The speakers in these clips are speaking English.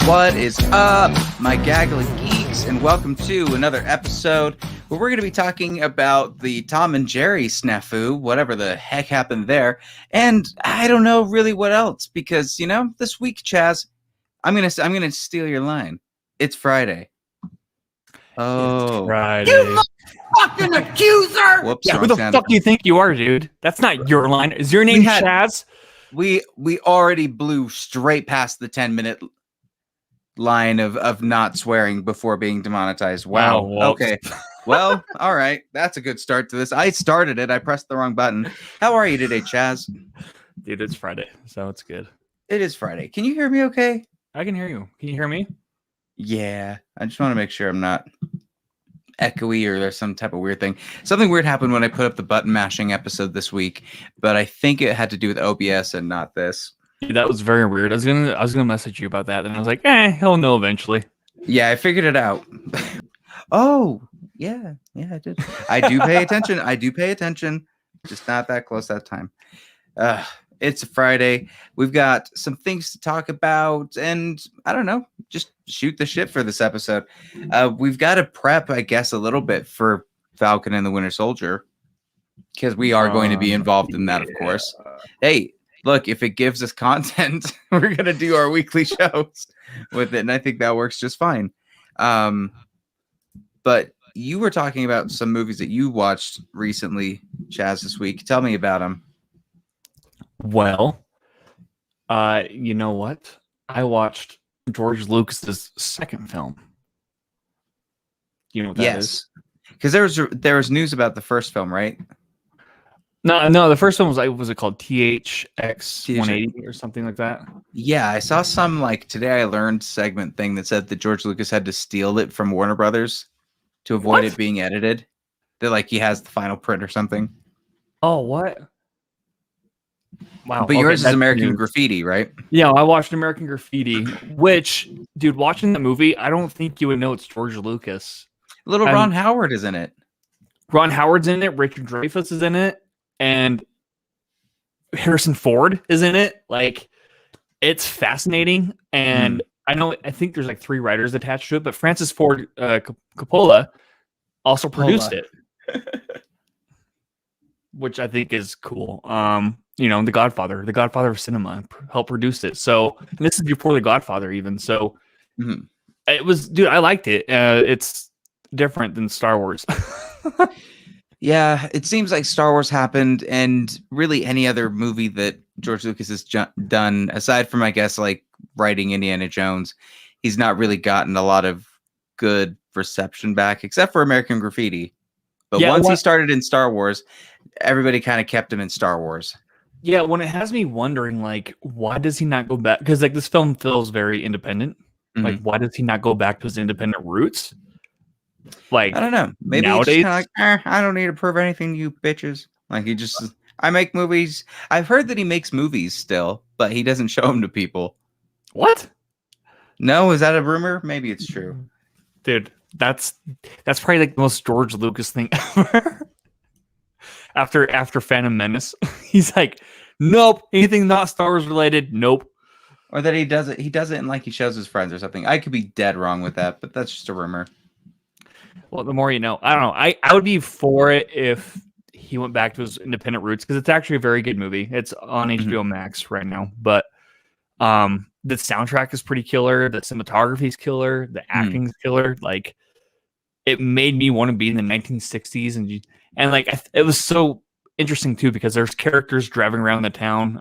What is up, my Gaggle of Geeks, and welcome to another episode where we're going to be talking about the Tom and Jerry snafu, whatever the heck happened there, and I don't know really what else, because, you know, this week, Chaz, I'm gonna steal your line. It's Friday. Oh. It's Friday. You fucking accuser! Whoops, Yeah, wrong who the sound fuck do you think you are, dude? That's not your line. Is your name Chaz? We already blew straight past the 10-minute line of not swearing before being demonetized. Wow. Oh, okay. Well, all right. That's a good start to this. I started it. I pressed the wrong button. How are you today, Chaz? Dude, it's Friday, so it's good. It is Friday. Can you hear me okay? I can hear you. Can you hear me? Yeah. I just want to make sure I'm not echoey or there's some type of weird thing. Something weird happened when I put up the button mashing episode this week, but I think it had to do with OBS and not this. Dude, that was very weird. I was gonna message you about that, and I was like, he'll know eventually. Yeah, I figured it out. Oh, yeah, I did. I do pay attention. Just not that close that time. It's a Friday. We've got some things to talk about, and I don't know, just shoot the shit for this episode. We've got to prep, I guess, a little bit for Falcon and the Winter Soldier, because we are going to be involved in that, of course. Hey, look, if it gives us content, we're going to do our weekly shows with it, and I think that works just fine. But you were talking about some movies that you watched recently, Chaz, this week. Tell me about them. Well, you know what? I watched George Lucas's second film. You know what that is? Because there was news about the first film, right? No, the first one was it called THX 180 or something like that? Yeah, I saw some like Today I Learned segment thing that said that George Lucas had to steal it from Warner Brothers to avoid it being edited. That like he has the final print or something. Oh, what? Wow. But yours is American Graffiti, right? Yeah, I watched American Graffiti, which, dude, watching that movie, I don't think you would know it's George Lucas. Little Ron Howard is in it. Ron Howard's in it. Richard Dreyfuss is in it. And Harrison Ford is in it. Like, it's fascinating. And I think there's like 3 writers attached to it, but Francis Ford Coppola also produced it, which I think is cool. You know, The Godfather of cinema helped produce it. So this is before The Godfather even. So it was, dude, I liked it. It's different than Star Wars. Yeah, it seems like Star Wars happened, and really any other movie that George Lucas has done, aside from, I guess, like writing Indiana Jones, he's not really gotten a lot of good reception back, except for American Graffiti. But once he started in Star Wars, everybody kind of kept him in Star Wars. Yeah, when it has me wondering, like, why does he not go back? Because, like, this film feels very independent. Like, why does he not go back to his independent roots? Like, I don't know. Maybe nowadays, he's kind of like, I don't need to prove anything to you bitches. Like, I make movies. I've heard that he makes movies still, but he doesn't show them to people. What? No, is that a rumor? Maybe it's true. Dude, that's probably like the most George Lucas thing ever. After Phantom Menace, he's like, nope, anything not Star Wars related, nope. Or that he does it and like he shows his friends or something. I could be dead wrong with that, but that's just a rumor. Well, the more you know. I don't know. I would be for it if he went back to his independent roots, because it's actually a very good movie. It's on HBO Max right now, but the soundtrack is pretty killer. The cinematography is killer. The acting is killer. Like, it made me want to be in the 1960s, and like it was so interesting too, because there's characters driving around the town,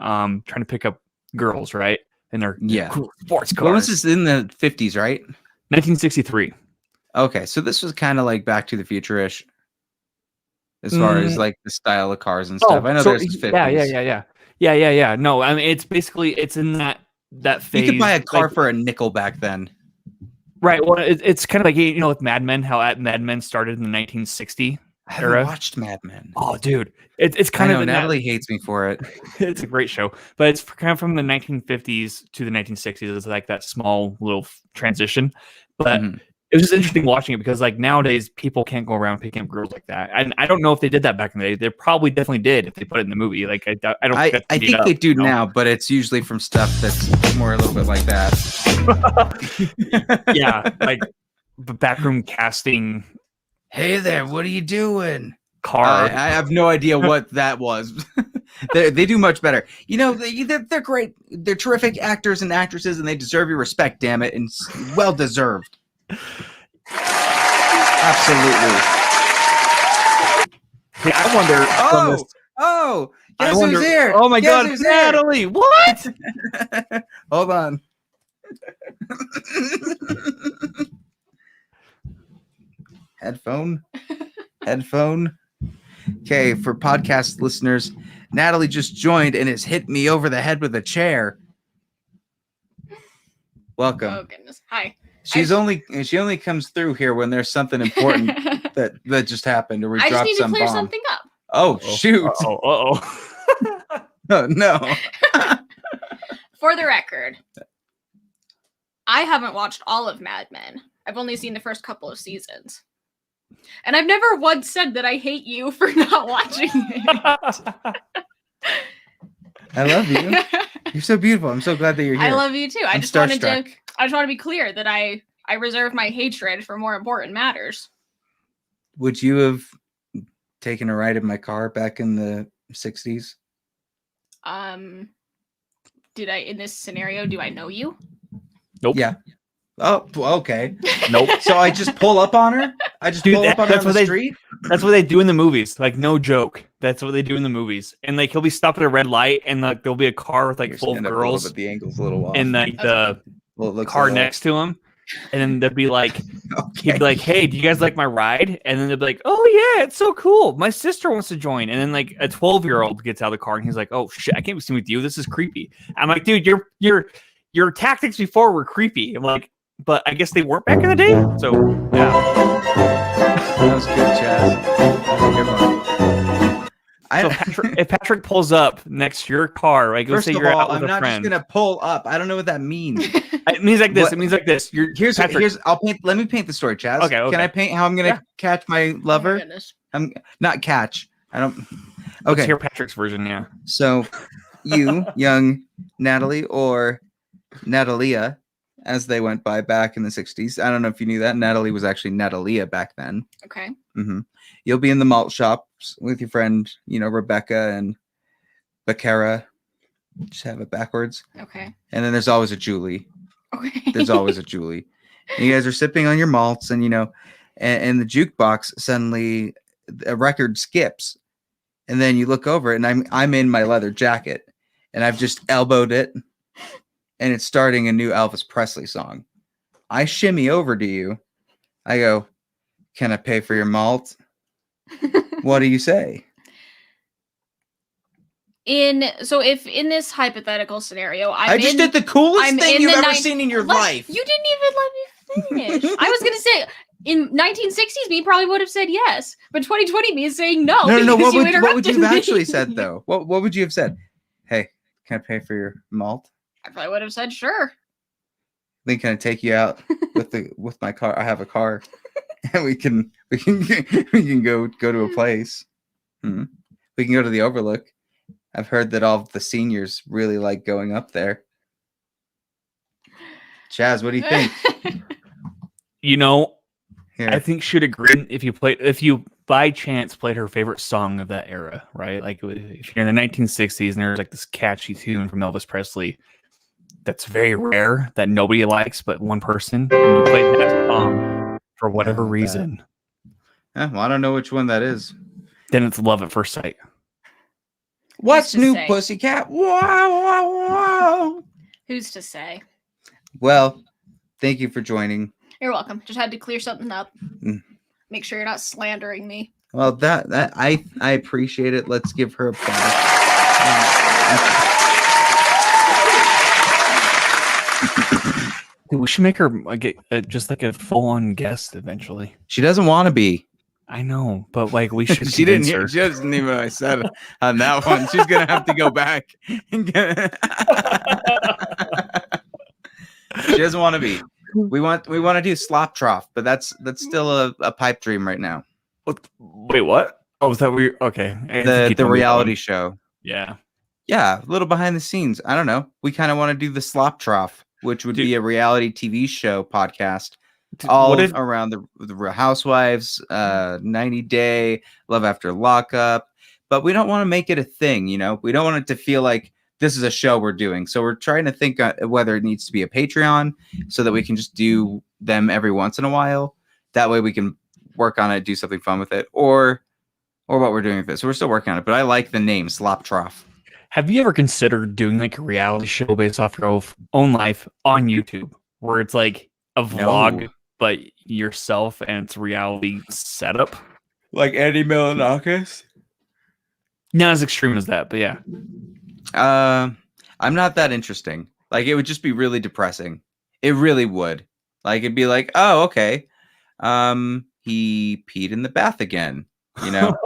trying to pick up girls, right? And they're cool sports cars. Well, this is in the 50s, right? 1963. Okay, so this was kind of like Back to the Future-ish, as far as like the style of cars and stuff. I know there's 50s. Yeah. No, I mean, it's in that phase. You could buy a car for a nickel back then. Right. Well, it's kind of like, you know, with Mad Men, how Mad Men started in the 1960 I haven't era. watched Mad Men. Oh, dude, it's kind of Natalie hates me for it. It's a great show, but it's kind of from the 1950s to the 1960s. It's like that small little transition, but it was just interesting watching it, because like nowadays people can't go around picking up girls like that, and I don't know if they did that back in the day. They probably definitely did if they put it in the movie. Like I think they do now, but it's usually from stuff that's more a little bit like that. Yeah, like the backroom casting Hey there, what are you doing? car. I have no idea what that was. They do much better. You know, they're great. They're terrific actors and actresses, and they deserve your respect, damn it, and well deserved. Absolutely. Hey, I wonder. Guess who's here? Oh my Guess God, who's here? Natalie! What? Hold on. Headphone. Okay, for podcast listeners, Natalie just joined and has hit me over the head with a chair. Welcome. Oh goodness. Hi. She only comes through here when there's something important that just happened, or we I just dropped need to some clear bomb. something up. Oh shoot! Oh no! For the record, I haven't watched all of Mad Men. I've only seen the first couple of seasons. And I've never once said that I hate you for not watching it. I love you. You're so beautiful. I'm so glad that you're here. I love you too. I I'm just wanted starstruck. to be clear that I reserve my hatred for more important matters. Would you have taken a ride in my car back in the 60s? Did I, in this scenario, do I know you? Nope. Yeah. Oh, okay. Nope. So I just pull up on her? I just pull up on her on the street? That's what they do in the movies. Like, no joke. That's what they do in the movies. And like, he'll be stopped at a red light, and like, there'll be a car with like You're full of standing up a little girls, bit, the angle's a little off. and like the Well, it looks car a little- next to him. And then they'd be like, Okay. he'd be like, "Hey, do you guys like my ride?" And then they'd be like, "Oh yeah, it's so cool. My sister wants to join." And then like a 12-year-old gets out of the car and he's like, "Oh shit, I can't be seen with you. This is creepy." I'm like, "Dude, your tactics before were creepy." I'm like, "But I guess they weren't back in the day." So yeah, That was good, Chaz. You're fine. so if Patrick pulls up next to your car, right? Go First say of you're all, out with I'm a not friend. just gonna pull up. I don't know what that means. It means like this. What- It means like this. Here's Patrick. let me paint the story, Chaz. Okay. Can I paint how I'm gonna Yeah. catch my Oh my lover? goodness. I'm not catch. I don't. Let's Okay. hear Patrick's version. Yeah. So, you, young Natalie, or Natalia, as they went by back in the 60s. I don't know if you knew that. Natalie was actually Natalia back then. Okay. hmm You'll be in the malt shops with your friend, Rebecca and Becerra. Just have it backwards. Okay. And then there's always a Julie. Okay. There's always a Julie. And you guys are sipping on your malts, and and the jukebox suddenly a record skips, and then you look over, and I'm in my leather jacket, and I've just elbowed it, and it's starting a new Elvis Presley song. I shimmy over to you. I go, "Can I pay for your malt?" What do you say? If in this hypothetical scenario, I just did the coolest I'm thing in you've the ever nine- seen in your Let- life. You didn't even let me finish. I was gonna say in 1960s me probably would have said yes, but 2020 me is saying no. No. because What would interrupted you have me. actually said though? What would you have said? Hey, can I pay for your malt? I probably would have said sure. Then can I take you out with my car? I have a car, and we can go to a place. We can go to the Overlook. I've heard that all of the seniors really like going up there. Chaz, what do you think? Here. I think she'd agree if you by chance played her favorite song of that era, right? Like if you're in the 1960s and there's like this catchy tune from Elvis Presley that's very rare that nobody likes but one person, and you played that song for whatever reason, Well, I don't know which one that is. then it's love at first sight. What's to new, say? Pussycat? Wow. Who's to say? Well, thank you for joining. You're welcome. Just had to clear something up. Mm. Make sure you're not slandering me. Well, that I appreciate it. Let's give her applause. Dude, we should make her get just like a full-on guest eventually. She doesn't want to be. I know, but like we should. She didn't convince hear. her. She doesn't even know what I said on that one. She's gonna have to go back. And she doesn't want to be. We want to do slop trough, but that's still a pipe dream right now. Wait, what? Oh, was that weird? Okay, The reality show. Yeah. Yeah, a little behind the scenes. I don't know. We kind of want to do the slop trough. which would Dude. be a reality TV show podcast Dude, all what if around the Real Housewives, 90 Day, Love After Lockup. But we don't want to make it a thing, you know? We don't want it to feel like this is a show we're doing. So we're trying to think whether it needs to be a Patreon so that we can just do them every once in a while. That way we can work on it, do something fun with it, or what we're doing with it. So we're still working on it, but I like the name Slop Trough. have you ever considered doing like a reality show based off your own life on YouTube, where it's like a vlog, No. but yourself and it's reality setup? Like Andy Milonakis? Not as extreme as that, but yeah. I'm not that interesting. Like, it would just be really depressing. It really would. Like, it'd be like, oh, okay. He peed in the bath again. You know?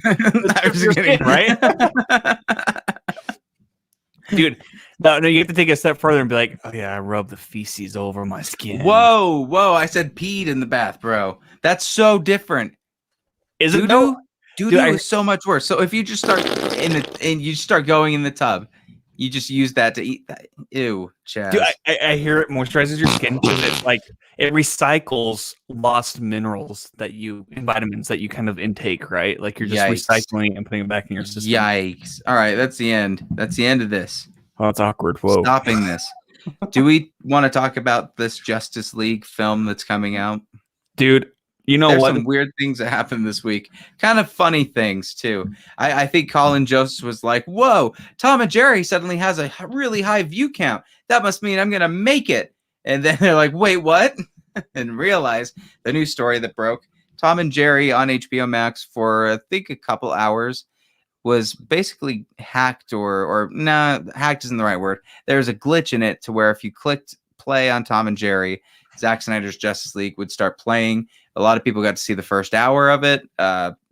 I was kidding, right? Dude, no, you have to take it a step further and be like, oh yeah, I rub the feces over my skin. Whoa, I said peed in the bath, bro. That's so different. Is it Doo-doo? though? Doo-doo Dude, is so much worse. So if you just start and you start going in the tub, you just use that to eat that. Ew, Chaz. Dude, I hear it moisturizes your skin because it's like it recycles lost minerals and vitamins that you kind of intake, right? Like you're just Yikes. recycling and putting it back in your system. Yikes. All right, that's the end. That's the end of this. Oh, that's awkward. Whoa. Stopping this. Do we want to talk about this Justice League film that's coming out? Dude, you know There's what? some weird things that happened this week. Kind of funny things, too. I think Colin Jost was like, whoa, Tom and Jerry suddenly has a really high view count. That must mean I'm going to make it. And then they're like, wait, what? And realize the new story that broke. Tom and Jerry on HBO Max for, I think, a couple hours was basically hacked hacked isn't the right word. There's a glitch in it to where if you clicked play on Tom and Jerry, Zack Snyder's Justice League would start playing. A lot of people got to see the first hour of it.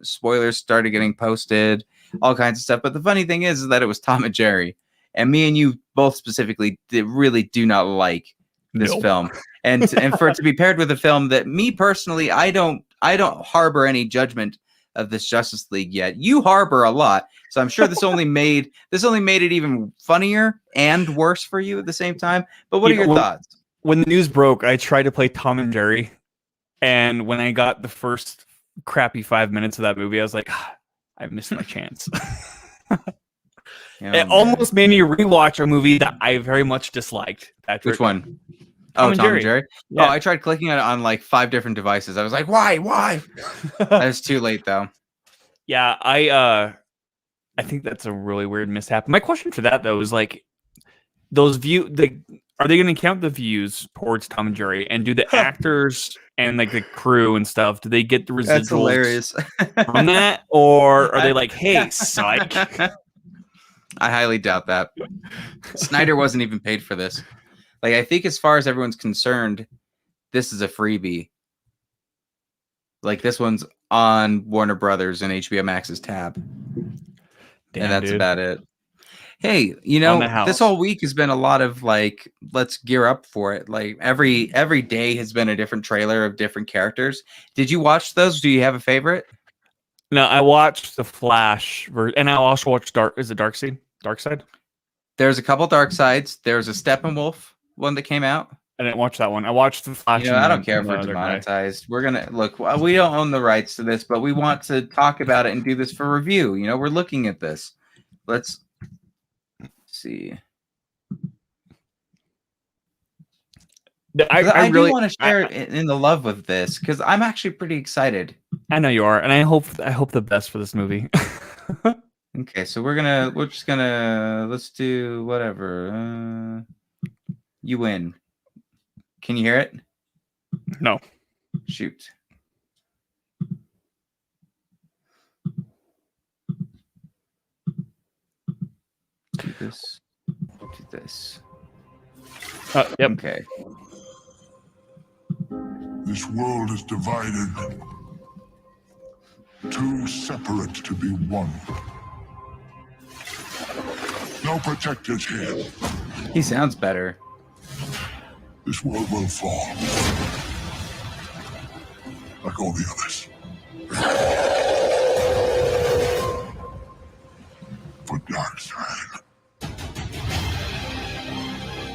Spoilers started getting posted, all kinds of stuff. But the funny thing is that it was Tom and Jerry. And me and you both specifically really do not like this film. And for it to be paired with a film that me personally, I don't harbor any judgment of this Justice League yet. You harbor a lot. So I'm sure this only made it even funnier and worse for you at the same time. But what are your thoughts? When the news broke, I tried to play Tom and Jerry. And when I got the first crappy 5 minutes of that movie, I was like, I missed my chance. It almost made me rewatch a movie that I very much disliked. Patrick. Which one? Tom and Jerry. Yeah. Oh, I tried clicking on it on like 5 different devices. I was like, why? That was too late though. Yeah, I think that's a really weird mishap. My question for that though is like, those are they going to count the views towards Tom and Jerry, and do the actors and like the crew and stuff, do they get the residuals That's hilarious. from that, or are they like, hey, psych? I highly doubt that. Snyder wasn't even paid for this. Like, I think as far as everyone's concerned, this is a freebie. Like, this one's on Warner Brothers and HBO Max's tab. Damn, and that's dude. about it. Hey, you know, this whole week has been a lot of like, let's gear up for it. Like every day has been a different trailer of different characters. Did you watch those? Do you have a favorite? No, I watched the Flash, and I also watched Dark Side. There's a couple Dark Sides. There's a Steppenwolf one that came out. I didn't watch that one. I watched the Flash. You know, I don't care if we're demonetized. We're gonna look. We don't own the rights to this, but we want to talk about it and do this for review. You know, we're looking at this. Let's see. I really want to share in the love with this because I'm actually pretty excited. I know you are, and I hope the best for this movie. Okay, so let's do whatever. You win. Can you hear it? No. Shoot. Do this. Do this. Yep. Okay. This world is divided. Too separate to be one. No protectors here. He sounds better. This world will fall. Like all the others. For Darkseid,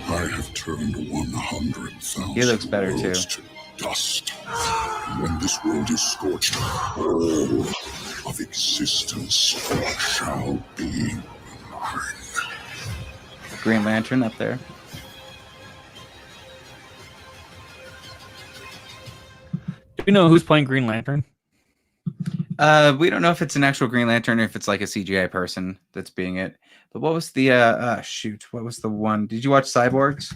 I have turned 100,000 He looks better, too. worlds to dust. And when this world is scorched, all of existence shall be mine. Green Lantern up there. Do we know who's playing Green Lantern? We don't know if it's an actual Green Lantern or if it's like a CGI person that's being it. But what was the shoot? What was the one? Did you watch Cyborgs?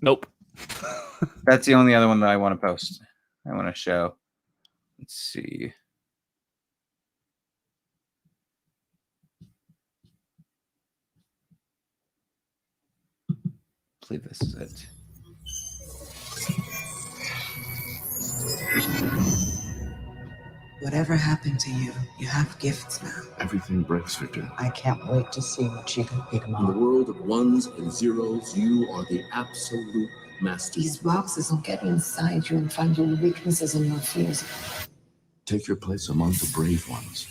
Nope. That's the only other one that I want to post. I want to show. Let's see. I believe this is it. Whatever happened to you, you have gifts now. Everything breaks, Victor. I can't wait to see what you can become. In the world of ones and zeros, you are the absolute master. These boxes will get inside you and find your weaknesses and your fears. Take your place among the brave ones.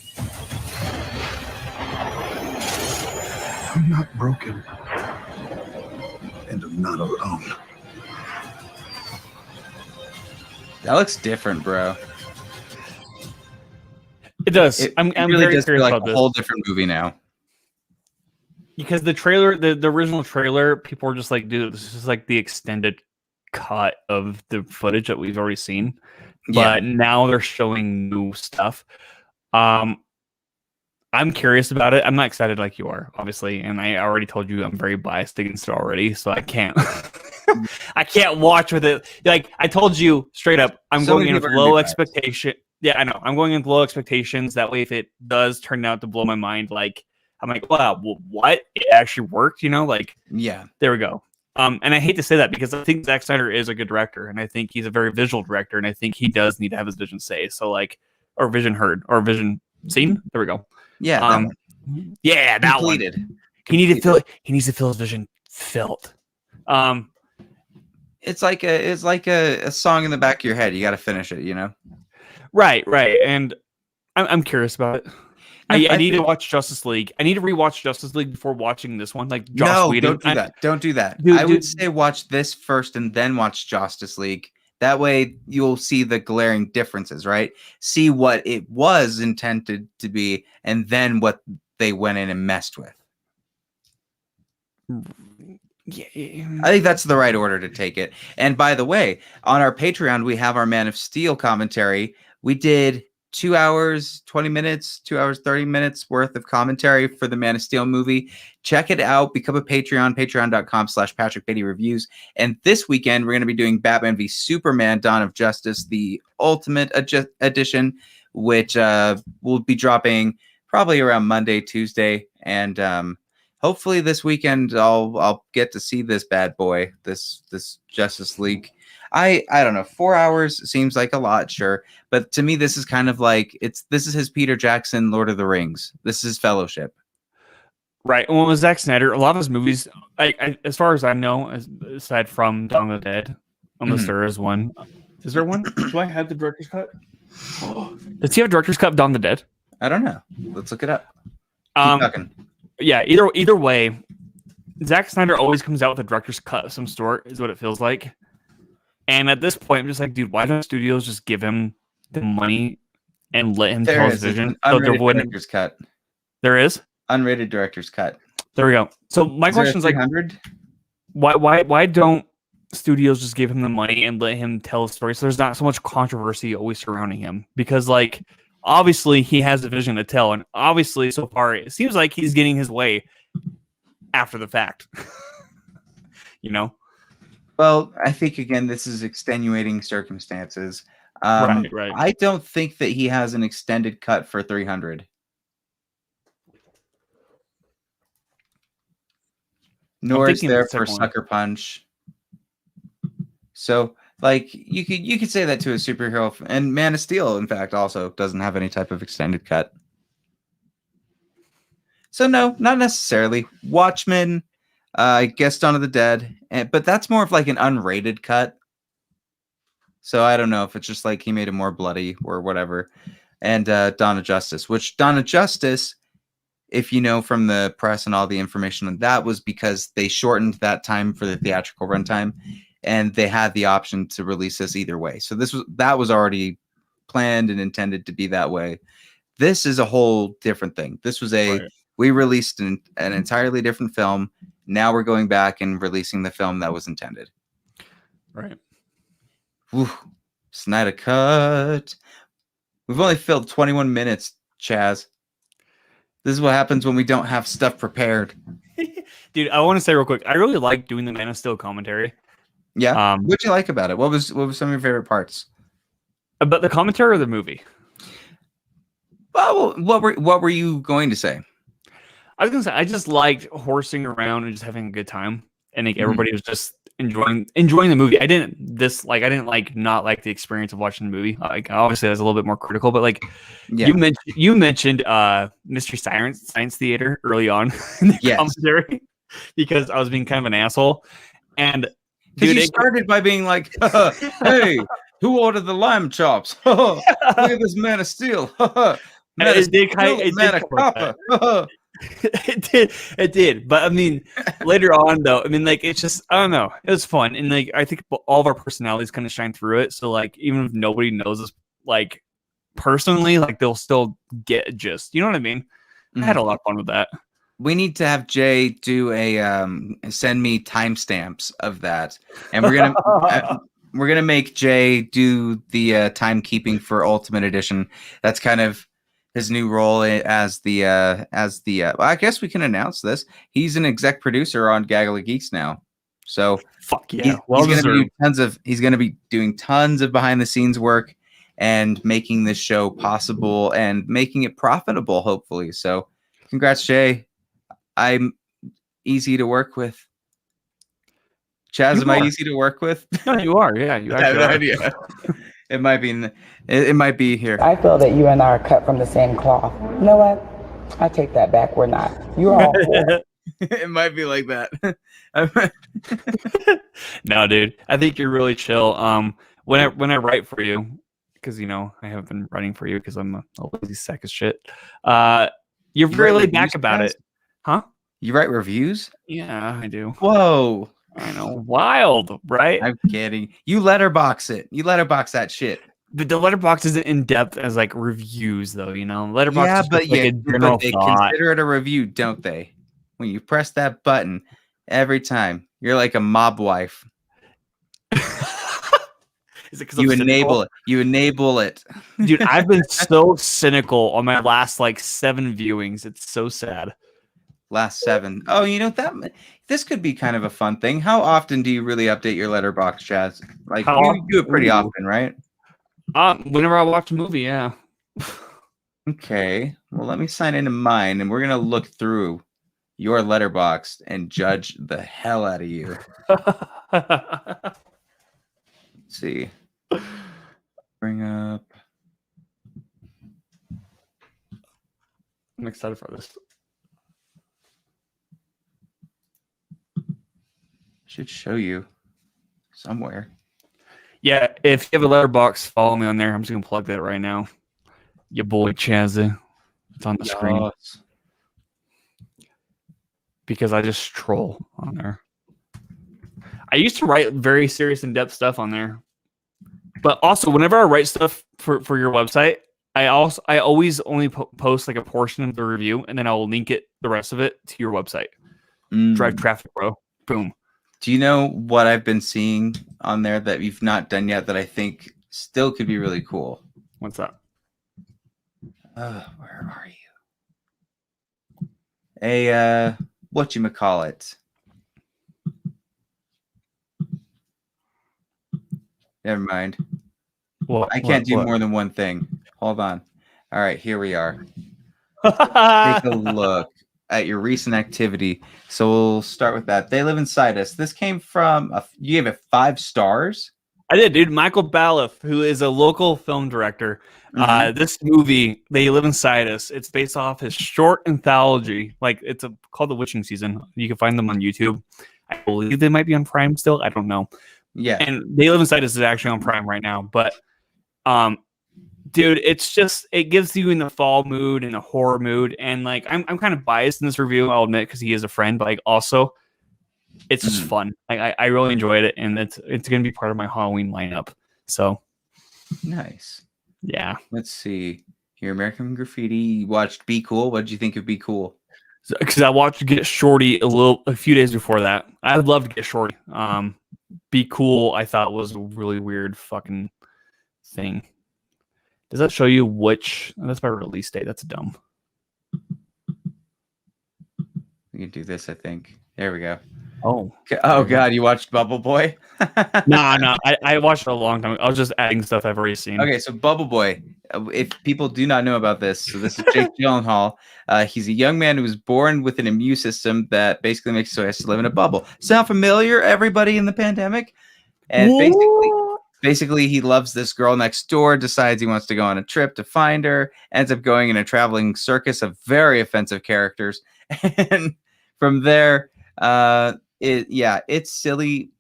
I'm not broken. And I'm not alone. That looks different, bro. It does. I'm really very does feel curious like about a this whole different movie now. because the trailer, the original trailer, people were just like, "Dude, this is like the extended cut of the footage that we've already seen." Yeah. But now they're showing new stuff. I'm curious about it. I'm not excited like you are, obviously, and I already told you I'm very biased against it already, so I can't. I can't watch with it. Like I told you straight up, I'm So going many in with people are gonna low be biased. expectation. Yeah, I know. I'm going in with low expectations. That way, if it does turn out to blow my mind, like I'm like, wow, what? It actually worked, you know? Like, Yeah. there we go. And I hate to say that because I think Zack Snyder is a good director, and I think he's a very visual director, and I think he does need to have his vision say. So, like, or vision heard, or vision seen. There we go. Yeah. That one. Yeah, that one. Completed. He needs to feel his vision felt. It's like a song in the back of your head. You got to finish it, you know? Right. And I'm curious about it. I need to watch Justice League. I need to rewatch Justice League before watching this one. Like Joss Whedon. Don't do that. Don't do that. Dude, I would say watch this first and then watch Justice League. That way you'll see the glaring differences, right? See what it was intended to be and then what they went in and messed with. Yeah. I think that's the right order to take it. And by the way, on our Patreon, we have our Man of Steel commentary. We did 2 hours, 20 minutes, 2 hours, 30 minutes worth of commentary for the Man of Steel movie. Check it out. Become a Patreon, patreon.com/Patrick Beatty Reviews. And this weekend, we're going to be doing Batman v Superman, Dawn of Justice, the Ultimate Edition, which will be dropping probably around Monday, Tuesday. And hopefully this weekend, I'll get to see this bad boy, this Justice League. I don't know, 4 hours seems like a lot, sure, but to me this is kind of like this is his Peter Jackson Lord of the Rings. This is Fellowship. Right. Well, with Zack Snyder, a lot of his movies, I as far as I know, aside from Dawn of the Dead, unless there is one. Is there one? Do I have the director's cut? Does he have a director's cut of Dawn of the Dead? I don't know. Let's look it up. Keep talking. Yeah. Either way, Zack Snyder always comes out with a director's cut of some sort. Is what it feels like. And at this point, I'm just like, dude, why don't studios just give him the money and let him tell his vision? Unrated director's cut. There is Unrated director's cut. There we go. So my question is like, 300? why don't studios just give him the money and let him tell a story so there's not so much controversy always surrounding him? Because like obviously he has a vision to tell, and obviously so far it seems like he's getting his way after the fact. You know? Well, I think again this is extenuating circumstances. Right. I don't think that he has an extended cut for 300. Nor is thinking there the for second one. Sucker Punch. So, like, you could say that to a superhero, and Man of Steel, in fact, also doesn't have any type of extended cut. So no, not necessarily. Watchmen, I guess Dawn of the Dead, but that's more of like an unrated cut. So I don't know if it's just like he made it more bloody or whatever. And Dawn of Justice, which Dawn of Justice if you know from the press and all the information, that was because they shortened that time for the theatrical runtime, and they had the option to release this either way. So that was already planned and intended to be that way. This is a whole different thing. This was we released an entirely different film. Now we're going back and releasing the film that was intended. Right. Whew. Snyder cut. We've only filled 21 minutes, Chaz. This is what happens when we don't have stuff prepared. Dude, I want to say real quick, I really like doing the Man of Steel commentary. Yeah. What'd you like about it? What was some of your favorite parts? About the commentary or the movie? Well, what were you going to say? I was gonna say I just liked horsing around and just having a good time. And like everybody was just enjoying the movie. I didn't not like the experience of watching the movie. Like obviously I was a little bit more critical, but like you mentioned Mystery Science Theater early on in the commentary because I was being kind of an asshole. And dude, you started by being like, hey, who ordered the lamb chops? Look at this Man of Steel. It did, but I mean, later on though, I mean, like it's just I don't know, it was fun, and like I think all of our personalities kind of shine through it. So like even if nobody knows us like personally, like they'll still get a gist. You know what I mean? I had a lot of fun with that. We need to have Jay do a send me timestamps of that, and we're gonna make Jay do the timekeeping for Ultimate Edition. That's kind of his new role as the well, I guess we can announce this. He's an exec producer on Gaggle of Geeks now. So fuck yeah. He's gonna be doing tons of behind the scenes work and making this show possible and making it profitable, hopefully. So congrats, Jay. I'm easy to work with. Chaz, am I easy to work with? No, you are. Yeah, you I have no idea. It might be. It might be here. I feel that you and I are cut from the same cloth. You know what? I take that back. We're not. You're all. It might be like that. No, dude. I think you're really chill. When I write for you, because you know I haven't been writing for you because I'm a lazy sack of shit. You're very laid back about it, huh? You write reviews? Yeah, I do. Whoa. I know. Wild, right? I'm kidding. You letterbox it. You letterbox that shit. But the letterbox isn't in depth as like reviews, though. You know, letterbox. Yeah, is but like a general they thought. consider it a review, don't they? When you press that button every time, you're like a mob wife. Is it 'cause you I'm enable cynical? it? You enable it, Dude. I've been so cynical on my last like 7 viewings. It's so sad. Last 7. Oh, you know this could be kind of a fun thing. How often do you really update your letterbox, Chaz? Like you do it pretty often, right? Whenever I watch a movie, yeah. Okay. Well, let me sign into mine, and we're gonna look through your letterbox and judge the hell out of you. Let's see. Bring up. I'm excited for this. Should show you somewhere. Yeah, if you have a letterbox, follow me on there. I'm just gonna plug that right now. Your boy Chaz. It's on the screen. Because I just troll on there. I used to write very serious, in-depth stuff on there. But also, whenever I write stuff for your website, I always only post like a portion of the review, and then I'll link the rest of it to your website. Drive traffic, bro. Boom. Do you know what I've been seeing on there that you've not done yet that I think still could be really cool? What's that? Where are you? Whatchamacallit? Never mind. I can't do more than one thing. Hold on. All right, here we are. Take a look at your recent activity. So we'll start with that. They Live Inside Us. This came from you gave it 5 stars. I did, dude. Michael Balfe, who is a local film director. This movie, They Live Inside Us, it's based off his short anthology. Like it's called The Witching Season. You can find them on YouTube. I believe they might be on Prime still. I don't know. Yeah. And They Live Inside Us is actually on Prime right now. But Dude, it's just it gives you in the fall mood and a horror mood, and like I'm kind of biased in this review, I'll admit, because he is a friend, but like also it's just fun. I really enjoyed it, and it's gonna be part of my Halloween lineup. So Nice. yeah. Let's see. Here, American Graffiti. You watched Be Cool. What did you think of Be Cool? Because I watched Get Shorty a few days before that. I would love to Get Shorty. Be Cool, I thought was a really weird fucking thing. Does that show you which? That's my release date. That's dumb. We can do this, I think. There we go. Oh. Oh, God. You watched Bubble Boy? No. I watched it a long time. I was just adding stuff I've already seen. Okay, so Bubble Boy. If people do not know about this, so this is Jake Gyllenhaal. He's a young man who was born with an immune system that basically makes it so he has to live in a bubble. Sound familiar, everybody in the pandemic? And basically he loves this girl next door, decides he wants to go on a trip to find her, ends up going in a traveling circus of very offensive characters. And from there, it's silly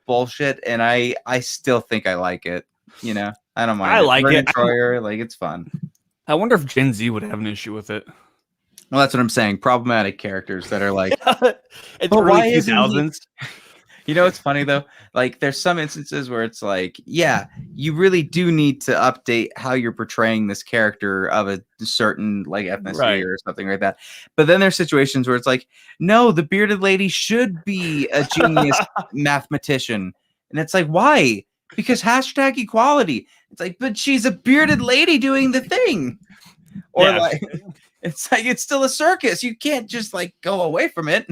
bullshit, and I still think I like it. You know, I don't mind. I like Vernon it. Troyer, like it's fun. I wonder if Gen Z would have an issue with it. Well, that's what I'm saying. Problematic characters that are like, it's but why early isn't 2000s. You know, it's funny though. Like, there's some instances where it's like, yeah, you really do need to update how you're portraying this character of a certain like ethnicity or something like that. But then there's situations where it's like, no, the bearded lady should be a genius mathematician, and it's like, why? Because hashtag equality. It's like, but she's a bearded lady doing the thing, or like, it's like it's still a circus. You can't just like go away from it.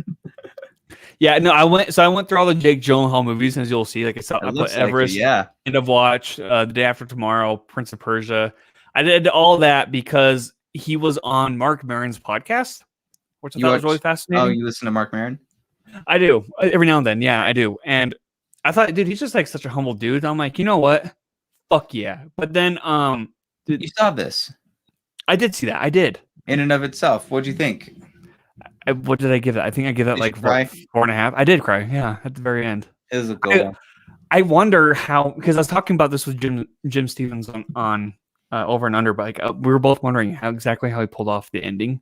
Yeah, no, I went through all the Jake Gyllenhaal movies, as you'll see. Like I put Everest, End of Watch, The Day After Tomorrow, Prince of Persia. I did all that because he was on Mark Maron's podcast, which I thought was really fascinating. Oh, you listen to Mark Maron? I do every now and then. Yeah, I do. And I thought, dude, he's just like such a humble dude. I'm like, you know what? Fuck yeah. But then, dude, you saw this? I did see that. I did. In and of itself, what'd you think? What did I give it? I think I give that like 4.5. I did cry. Yeah, at the very end. It was a good one. I wonder how, because I was talking about this with Jim Stevens on Over and Under, but like we were both wondering how he pulled off the ending,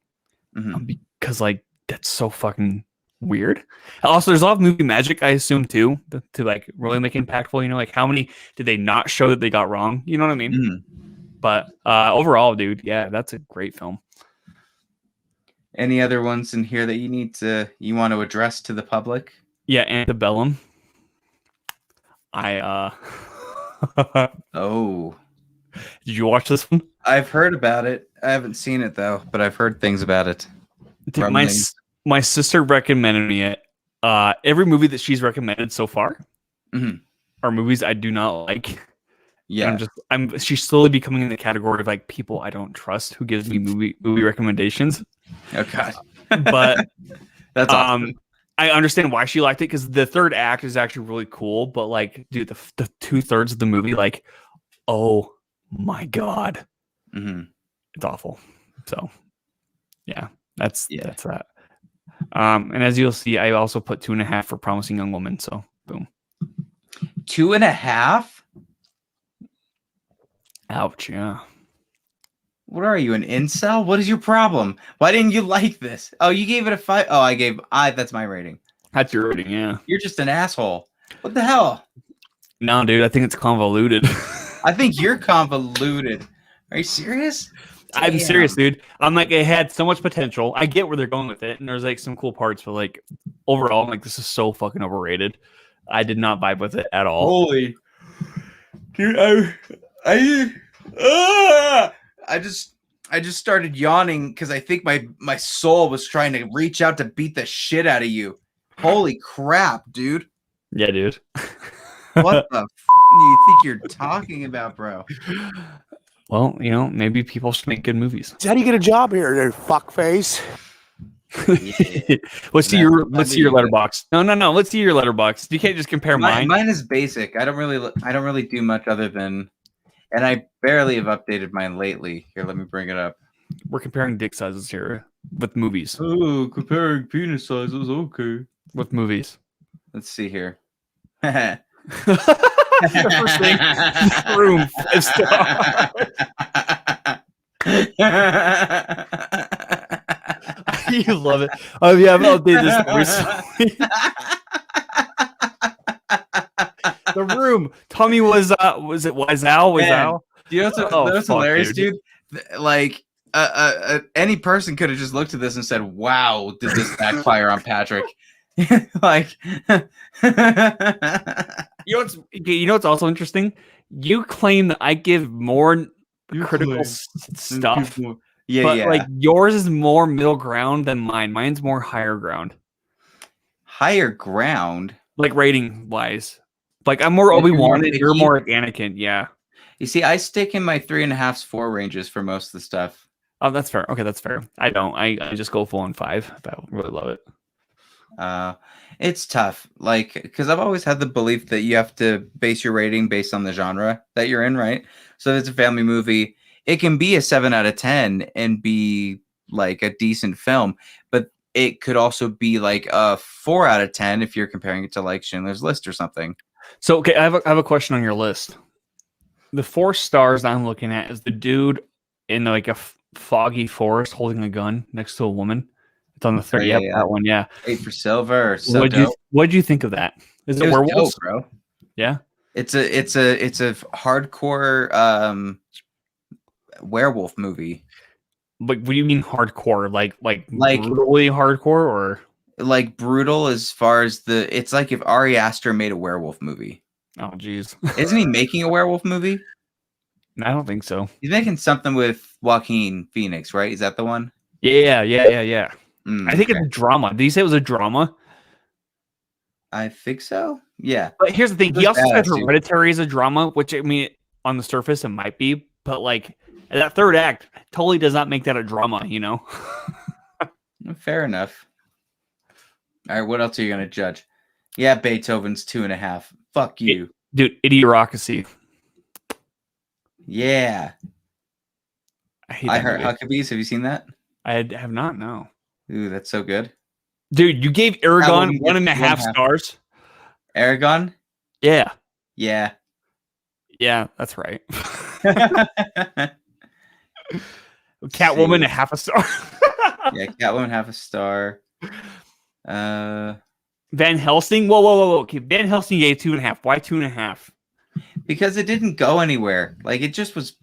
because like that's so fucking weird. Also, there's a lot of movie magic, I assume too, to like really make it impactful. You know, like how many did they not show that they got wrong? You know what I mean? But overall, dude, yeah, that's a great film. Any other ones in here that you want to address to the public? Yeah, Antebellum. Oh. Did you watch this one? I've heard about it. I haven't seen it though, but I've heard things about it. Dude, my sister recommended me it. Every movie that she's recommended so far are movies I do not like. Yeah, she's slowly becoming in the category of like people I don't trust who gives me movie recommendations. Oh god. But that's awesome. I understand why she liked it, because the third act is actually really cool, but like, dude, the 2/3 of the movie, like, oh my god, it's awful. So yeah, that's that. And as you'll see, I also put 2.5 for Promising Young Woman. So boom. 2.5. Ouch, yeah. What are you, an incel? What is your problem? Why didn't you like this? Oh, you gave it a 5. Oh, that's my rating. That's your rating, yeah. You're just an asshole. What the hell? No, dude, I think it's convoluted. I think you're convoluted. Are you serious? Damn. I'm serious, dude. I'm like, it had so much potential. I get where they're going with it, and there's like some cool parts, but like overall, I'm like, this is so fucking overrated. I did not vibe with it at all. Holy, dude, I just started yawning because I think my soul was trying to reach out to beat the shit out of you. Holy crap, dude. Yeah, dude. What the do you think you're talking about, bro? Well, you know, maybe people should make good movies. How do you get a job here, there, fuckface? Yeah. Let's see your letterbox. No. Let's see your letterbox. You can't just compare mine. Mine is basic. I don't really do much other than, and I barely have updated mine lately. Here, let me bring it up. We're comparing dick sizes here with movies. Oh, comparing penis sizes. Okay. With movies. Let's see here. First thing, room 5 stars. You love it. Oh yeah, I've updated this recently. The Room. Tommy was it Wiseau? Man, do you know what's fuck, hilarious, dude? Like, any person could have just looked at this and said, "Wow, did this backfire on Patrick?" Like, you know what's also interesting? You claim that I give more critical stuff, but like yours is more middle ground than mine. Mine's more higher ground. Higher ground, like rating wise. Like I'm more Obi-Wan and you're more like Anakin. Yeah. You see, I stick in my 3.5s, 4 ranges for most of the stuff. Oh, that's fair. Okay, that's fair. I don't. I just go full on 5. I really love it. It's tough, like, because I've always had the belief that you have to base your rating based on the genre that you're in, right? So if it's a family movie, it can be a 7 out of 10 and be like a decent film, but it could also be like a 4 out of 10 if you're comparing it to like Schindler's List or something. So, okay, I have a question on your list. The 4 stars I'm looking at is the dude in like a foggy forest holding a gun next to a woman. It's on the third. Yeah, that one. Yeah. 8 for Silver. What'd you think of that? Is it werewolves, bro? Yeah. It's a hardcore werewolf movie. Like, what do you mean hardcore? Like brutally hardcore, or like brutal as far as it's like if Ari Aster made a werewolf movie. Oh, geez. Isn't he making a werewolf movie? I don't think so. He's making something with Joaquin Phoenix, right? Is that the one? Yeah. I think it's a drama. Did you say it was a drama? I think so. Yeah. But here's the thing. He also said Hereditary is a drama, which I mean, on the surface, it might be. But like that third act totally does not make that a drama, you know? Fair enough. All right. What else are you going to judge? Yeah, Beethoven's 2.5. Fuck you. Dude, Idiocracy. Yeah. I heard Huckabees. Have you seen that? I have not, no. Ooh, that's so good. Dude, you gave Aragon 1.5 stars. Aragon? Yeah. Yeah. Yeah, that's right. Catwoman, 0.5 star. Yeah, Catwoman, 0.5 star. Van Helsing? Whoa. Okay, Van Helsing gave 2.5. Why 2.5? Because it didn't go anywhere. Like it just was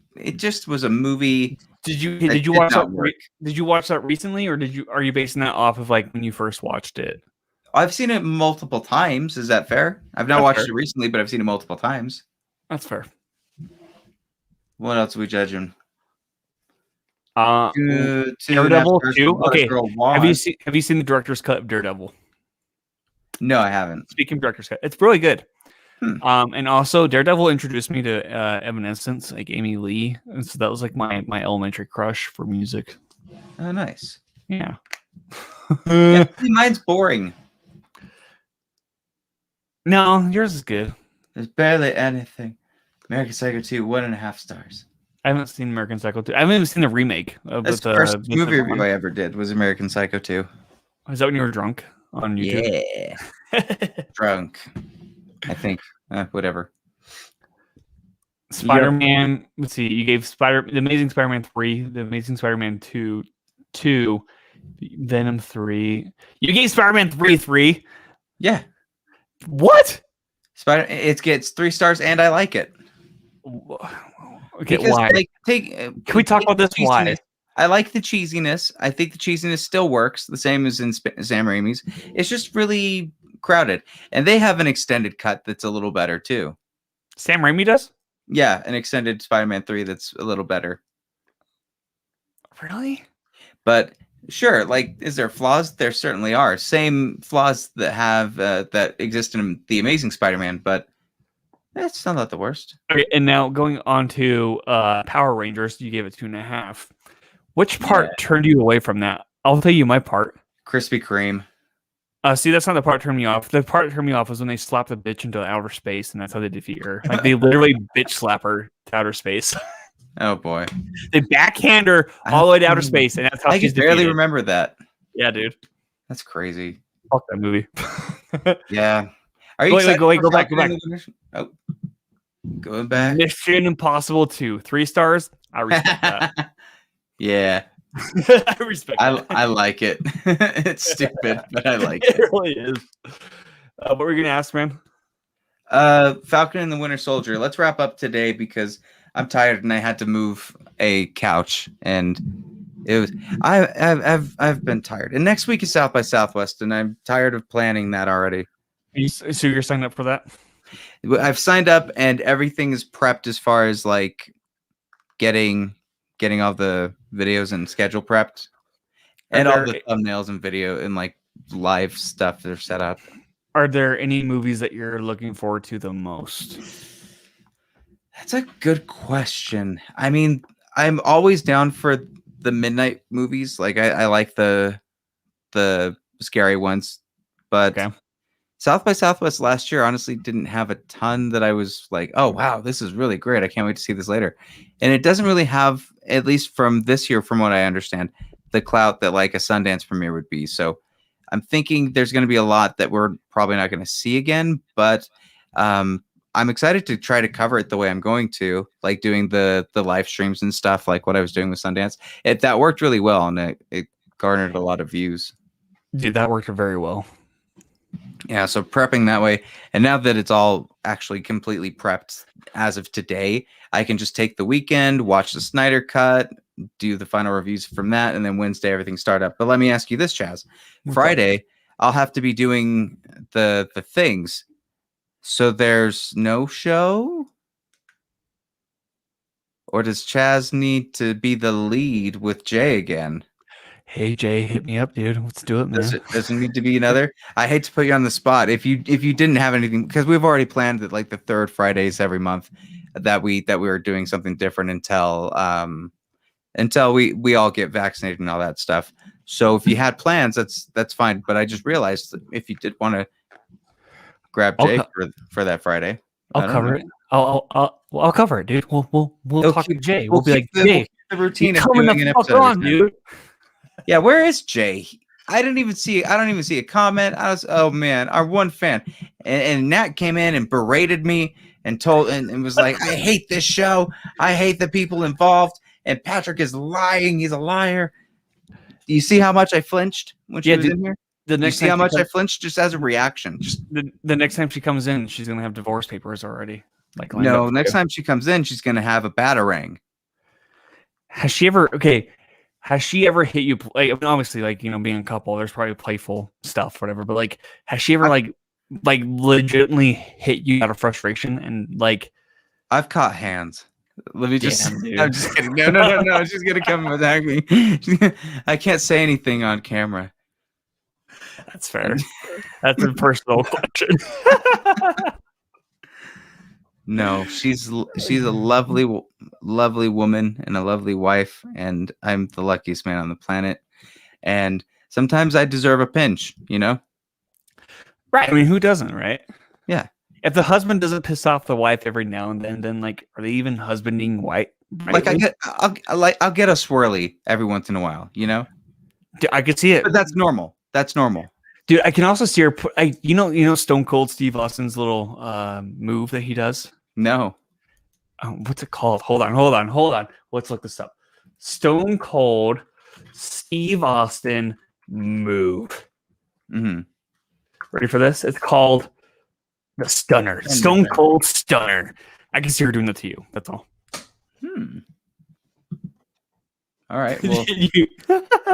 a movie. Did you watch that? Did you watch that recently, or are you basing that off of like when you first watched it? I've seen it multiple times. Is that fair? I've not watched it recently, but I've seen it multiple times. That's fair. What else are we judging? Daredevil 2. Okay. Have you seen the director's cut of Daredevil? No, I haven't. Speaking of director's cut, it's really good. And also Daredevil introduced me to Evanescence, like Amy Lee, and so that was like my elementary crush for music. Oh, nice. Yeah. Yeah, mine's boring. No, yours is good. There's barely anything. American Psycho 2, 1.5 stars. I haven't seen American Psycho 2. I haven't even seen the remake. That's the first movie review I ever did was American Psycho 2. Is that when you were drunk on YouTube? Yeah. Drunk. I think. Whatever. Spider-Man. Let's see. You gave The Amazing Spider-Man 3, The Amazing Spider-Man 2, Venom 3. You gave Spider-Man 3. Yeah. What? It gets 3 stars, and I like it. Okay, because, why? Can we talk about this? Why? I like the cheesiness. I think the cheesiness still works, the same as in Sam Raimi's. It's just really crowded, and they have an extended cut that's a little better too. Sam Raimi does? Yeah, an extended Spider-Man 3 that's a little better. Really? But sure, like, is there flaws? There certainly are. Same flaws that have that exist in the Amazing Spider-Man, but it's not the worst. Okay, and now going on to Power Rangers, you gave it 2.5. Which part turned you away from that? I'll tell you my part. Krispy Kreme. See, that's not the part that turned me off. The part that turned me off was when they slapped the bitch into outer space, and that's how they defeat her. Like, they literally bitch slap her to outer space. Oh, boy. They backhand her all the way to outer space, and that's how she's defeated. I barely remember that. Yeah, dude. That's crazy. Fuck that movie. Yeah. Are you go back. Oh, going back. Mission Impossible 2, 3 stars. I respect that. Yeah, I respect that. I like it. It's stupid, but I like It it. really is. What were you gonna ask, man? Falcon and the Winter Soldier. Let's wrap up today because I'm tired and I had to move a couch, and it was I've been tired. And next week is South by Southwest, and I'm tired of planning that already. So you're signed up for that? I've signed up, and everything is prepped as far as like getting all the videos and schedule prepped, and all the thumbnails and video and like live stuff that are set up. Are there any movies that you're looking forward to the most? That's a good question. I mean, I'm always down for the midnight movies. Like I like the scary ones, but South by Southwest last year honestly didn't have a ton that I was like, oh wow, this is really great. I can't wait to see this later. And it doesn't really have, at least from this year, from what I understand, the clout that like a Sundance premiere would be. So I'm thinking there's going to be a lot that we're probably not going to see again, but I'm excited to try to cover it the way I'm going to, like doing the live streams and stuff, like what I was doing with Sundance. That worked really well, and it garnered a lot of views. Dude, that worked very well. Yeah, so prepping that way, and now that it's all actually completely prepped as of today, I can just take the weekend, watch the Snyder Cut, do the final reviews from that, and then Wednesday everything start up. But let me ask you this, Chaz. Friday, I'll have to be doing the things. So there's no show? Or does Chaz need to be the lead with Jay again? Hey Jay, hit me up, dude. Let's do it, man. Does it need to be another? I hate to put you on the spot. If you didn't have anything, because we've already planned that like the third Fridays every month that we were doing something different until we all get vaccinated and all that stuff. So if you had plans, that's fine. But I just realized that if you did want to grab Jay for that Friday, I'll cover it. I'll cover it, dude. We'll talk to Jay. We'll be like, Jay, the routine of coming doing the an fuck episode, on, dude. Yeah, where is Jay? I don't even see a comment. Oh man, our one fan, and Nat came in and berated me and told and was like, I hate this show. I hate the people involved. And Patrick is lying. He's a liar. Do you see how much I flinched when she was in here? The next see how much I flinched just as a reaction. Just the next time she comes in, she's gonna have divorce papers already. Like no, next time she comes in, she's gonna have a batarang. Has she ever? Okay. Has she ever hit you? Like, I mean, obviously, like, you know, being a couple, there's probably playful stuff, whatever. But like, has she ever like legitimately hit you out of frustration and like? I've caught hands. Let me just. Dude. I'm just kidding. No. She's gonna come and attack me. I can't say anything on camera. That's fair. That's a personal question. No, she's a lovely woman and a lovely wife, and I'm the luckiest man on the planet. And sometimes I deserve a pinch, you know? Right. I mean, who doesn't, right? Yeah. If the husband doesn't piss off the wife every now and then like, are they even husbanding white? Like I'll get a swirly every once in a while, you know? Dude, I could see it. But that's normal. That's normal. Dude, I can also see her put, you know Stone Cold Steve Austin's little move that he does? No. What's it called? Hold on. Let's look this up. Stone Cold Steve Austin move. Mm-hmm. Ready for this? It's called the Stunner. Stone Cold Stunner. I can see her doing that to you. That's all. All right. Well,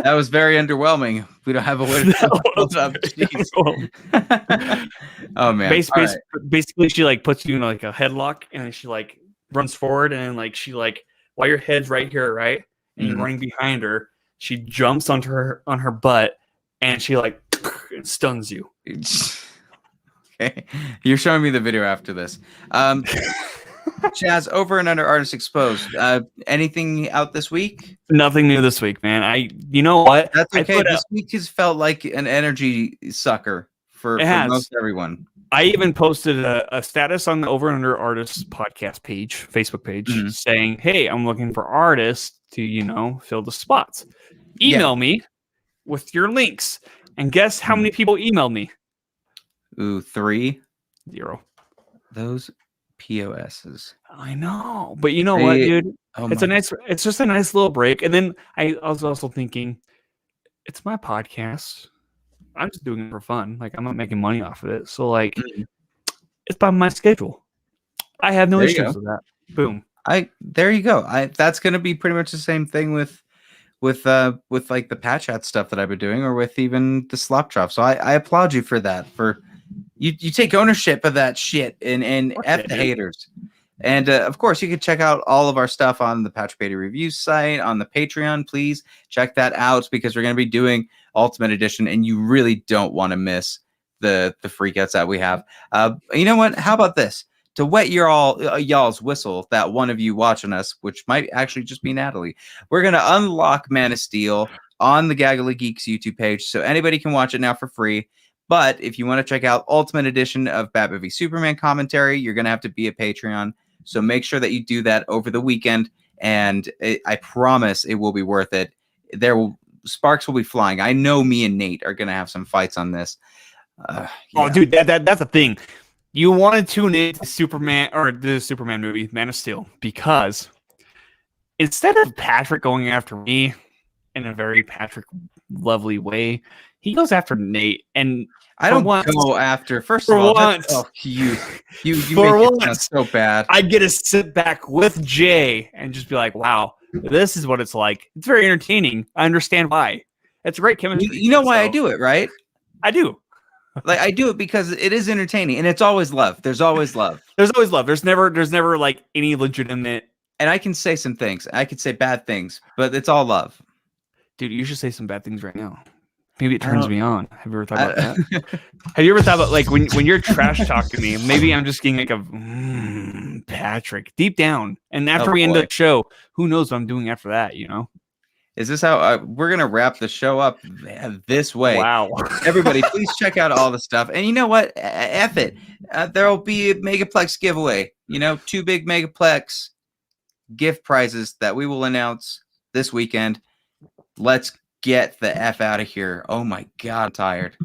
that was very underwhelming. We don't have a way to hold up. Oh man. Basically, she like puts you in like a headlock, and then she like runs forward, and then like she like while your head's right here, right, and you're running behind her, she jumps on her butt, and she like stuns you. Okay, you're showing me the video after this. Chaz, over and under Artist Exposed. Anything out this week? Nothing new this week, man. You know what? That's okay. This week has felt like an energy sucker for most everyone. I even posted a status on the Over and Under Artists podcast page, Facebook page, saying, "Hey, I'm looking for artists to, fill the spots. Email me with your links." And guess how many people emailed me? Ooh, 3. 0. Those POSs. I know, but you know what, dude? Oh It's it's just a nice little break. And then I was also thinking, it's my podcast. I'm just doing it for fun. Like I'm not making money off of it. So like it's by my schedule. I have no There you issues go. with that. Boom. There you go. That's gonna be pretty much the same thing with like the patch hat stuff that I've been doing, or with even the slop drop. So I applaud you for that. For you take ownership of that shit and F the haters. And of course, you can check out all of our stuff on the Patch Beatty Review site, on the Patreon. Please check that out, because we're going to be doing Ultimate Edition, and you really don't want to miss the freakouts that we have. You know what? How about this? To wet y'all's whistle, that one of you watching us, which might actually just be Natalie, we're going to unlock Man of Steel on the Gaggle of Geeks YouTube page, so anybody can watch it now for free. But if you want to check out Ultimate Edition of Batman v Superman commentary, you're going to have to be a Patreon. So make sure that you do that over the weekend, and I promise it will be worth it. Sparks will be flying. I know me and Nate are going to have some fights on this. Yeah. Oh, dude, that's the thing. You want to tune in to Superman, or the Superman movie, Man of Steel, because instead of Patrick going after me in a very Patrick lovely way, he goes after Nate. And I don't go after. First of all, you make it sound so bad. I get to sit back with Jay and just be like, "Wow, this is what it's like." It's very entertaining. I understand why. It's great chemistry. You know why I do it, right? I do. Like I do it because it is entertaining, and it's always love. There's always love. There's always love. There's never like any legitimate. And I can say some things. I could say bad things, but it's all love. Dude, you should say some bad things right now. Maybe it turns me on. Have you ever thought about that? Have you ever thought about, like, when you're trash talking me, maybe I'm just getting like a Patrick deep down. And after we end the show, who knows what I'm doing after that, you know? Is this how we're going to wrap the show up this way? Wow. Everybody, please check out all the stuff. And you know what? F it. There will be a Megaplex giveaway. You know, 2 big Megaplex gift prizes that we will announce this weekend. Let's get the F out of here. Oh my God, I'm tired.